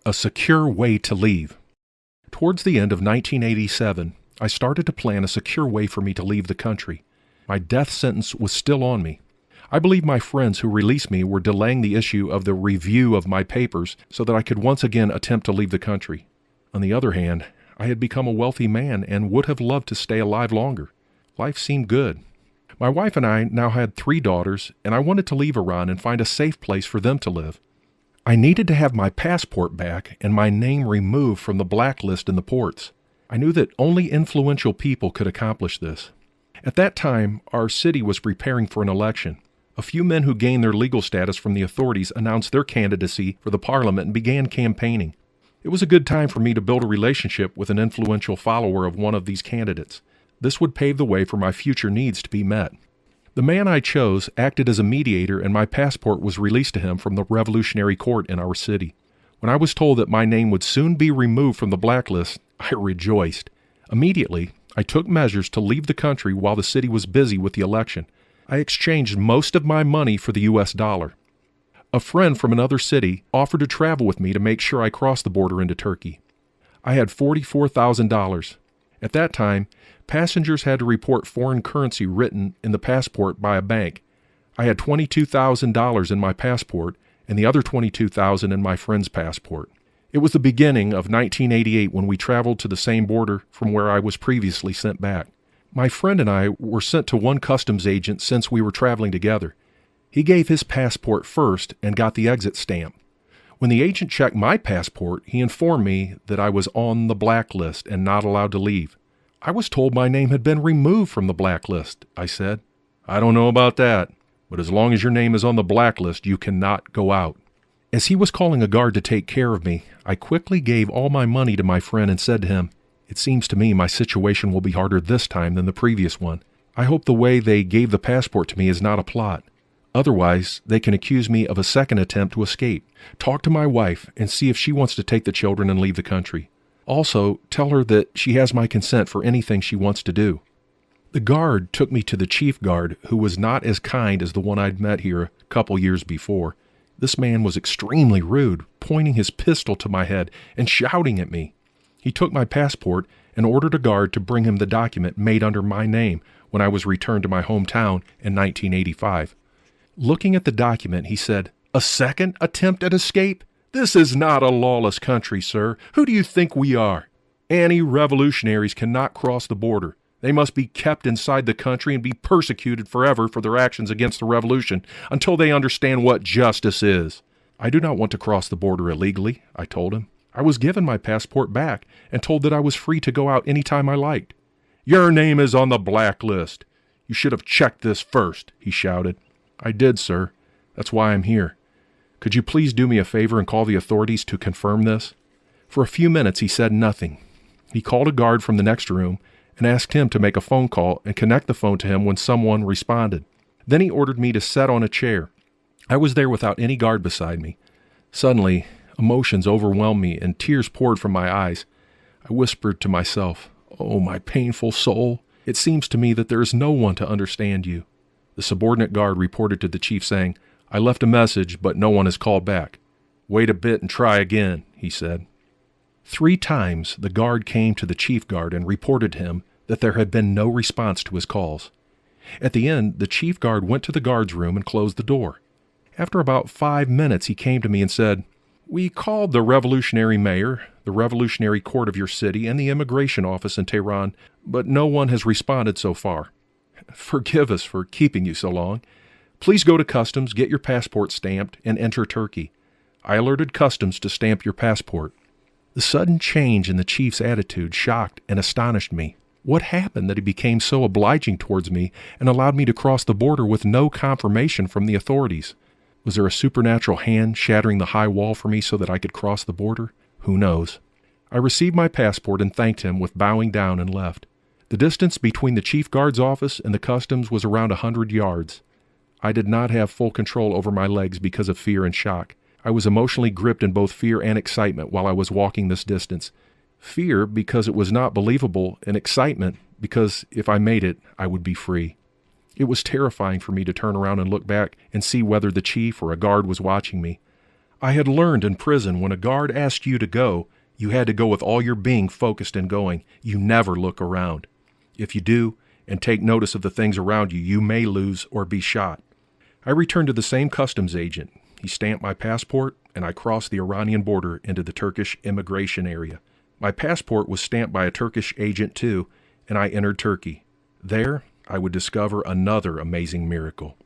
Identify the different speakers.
Speaker 1: A secure way to leave. Towards the end of 1987, I started to plan a secure way for me to leave the country. My death sentence was still on me. I believe my friends who released me were delaying the issue of the review of my papers so that I could once again attempt to leave the country. On the other hand, I had become a wealthy man and would have loved to stay alive longer. Life seemed good. My wife and I now had 3 daughters, and I wanted to leave Iran and find a safe place for them to live. I needed to have my passport back and my name removed from the blacklist in the ports. I knew that only influential people could accomplish this. At that time, our city was preparing for an election. A few men who gained their legal status from the authorities announced their candidacy for the parliament and began campaigning. It was a good time for me to build a relationship with an influential follower of one of these candidates. This would pave the way for my future needs to be met. The man I chose acted as a mediator, and my passport was released to him from the Revolutionary Court in our city. When I was told that my name would soon be removed from the blacklist, I rejoiced. Immediately, I took measures to leave the country while the city was busy with the election. I exchanged most of my money for the US dollar. A friend from another city offered to travel with me to make sure I crossed the border into Turkey. I had $44,000. At that time, passengers had to report foreign currency written in the passport by a bank. I had $22,000 in my passport and the other $22,000 in my friend's passport. It was the beginning of 1988 when we traveled to the same border from where I was previously sent back. My friend and I were sent to one customs agent since we were traveling together. He gave his passport first and got the exit stamp. When the agent checked my passport, he informed me that I was on the blacklist and not allowed to leave. I was told my name had been removed from the blacklist, I said. I don't know about that, but as long as your name is on the blacklist, you cannot go out. As he was calling a guard to take care of me, I quickly gave all my money to my friend and said to him, "It seems to me my situation will be harder this time than the previous one. I hope the way they gave the passport to me is not a plot. Otherwise, they can accuse me of a second attempt to escape. Talk to my wife and see if she wants to take the children and leave the country. Also, tell her that she has my consent for anything she wants to do." The guard took me to the chief guard, who was not as kind as the one I'd met here a couple years before. This man was extremely rude, pointing his pistol to my head and shouting at me. He took my passport and ordered a guard to bring him the document made under my name when I was returned to my hometown in 1985. Looking at the document, he said, "A second attempt at escape? This is not a lawless country, sir. Who do you think we are? Anti-revolutionaries cannot cross the border. They must be kept inside the country and be persecuted forever for their actions against the revolution until they understand what justice is." "I do not want to cross the border illegally," I told him. "I was given my passport back and told that I was free to go out any time I liked." "Your name is on the blacklist. You should have checked this first," he shouted. "I did, sir. That's why I'm here. Could you please do me a favor and call the authorities to confirm this?" For a few minutes he said nothing. He called a guard from the next room and asked him to make a phone call and connect the phone to him when someone responded. Then he ordered me to sit on a chair. I was there without any guard beside me. Suddenly, emotions overwhelmed me and tears poured from my eyes. I whispered to myself, "Oh, my painful soul, it seems to me that there is no one to understand you." The subordinate guard reported to the chief saying, "I left a message, but no one has called back." "Wait a bit and try again," he said. 3 times the guard came to the chief guard and reported to him that there had been no response to his calls. At the end, the chief guard went to the guard's room and closed the door. After about 5 minutes, he came to me and said, "We called the revolutionary mayor, the revolutionary court of your city, and the immigration office in Tehran, but no one has responded so far. Forgive us for keeping you so long. Please go to customs, get your passport stamped, and enter Turkey. I alerted customs to stamp your passport." The sudden change in the chief's attitude shocked and astonished me. What happened that he became so obliging towards me and allowed me to cross the border with no confirmation from the authorities? Was there a supernatural hand shattering the high wall for me so that I could cross the border? Who knows? I received my passport and thanked him with bowing down and left. The distance between the chief guard's office and the customs was around 100 yards. I did not have full control over my legs because of fear and shock. I was emotionally gripped in both fear and excitement while I was walking this distance. Fear because it was not believable, and excitement because if I made it, I would be free. It was terrifying for me to turn around and look back and see whether the chief or a guard was watching me. I had learned in prison when a guard asked you to go, you had to go with all your being focused and going. You never look around. If you do, and take notice of the things around you, you may lose or be shot. I returned to the same customs agent. He stamped my passport, and I crossed the Iranian border into the Turkish immigration area. My passport was stamped by a Turkish agent too, and I entered Turkey. There, I would discover another amazing miracle.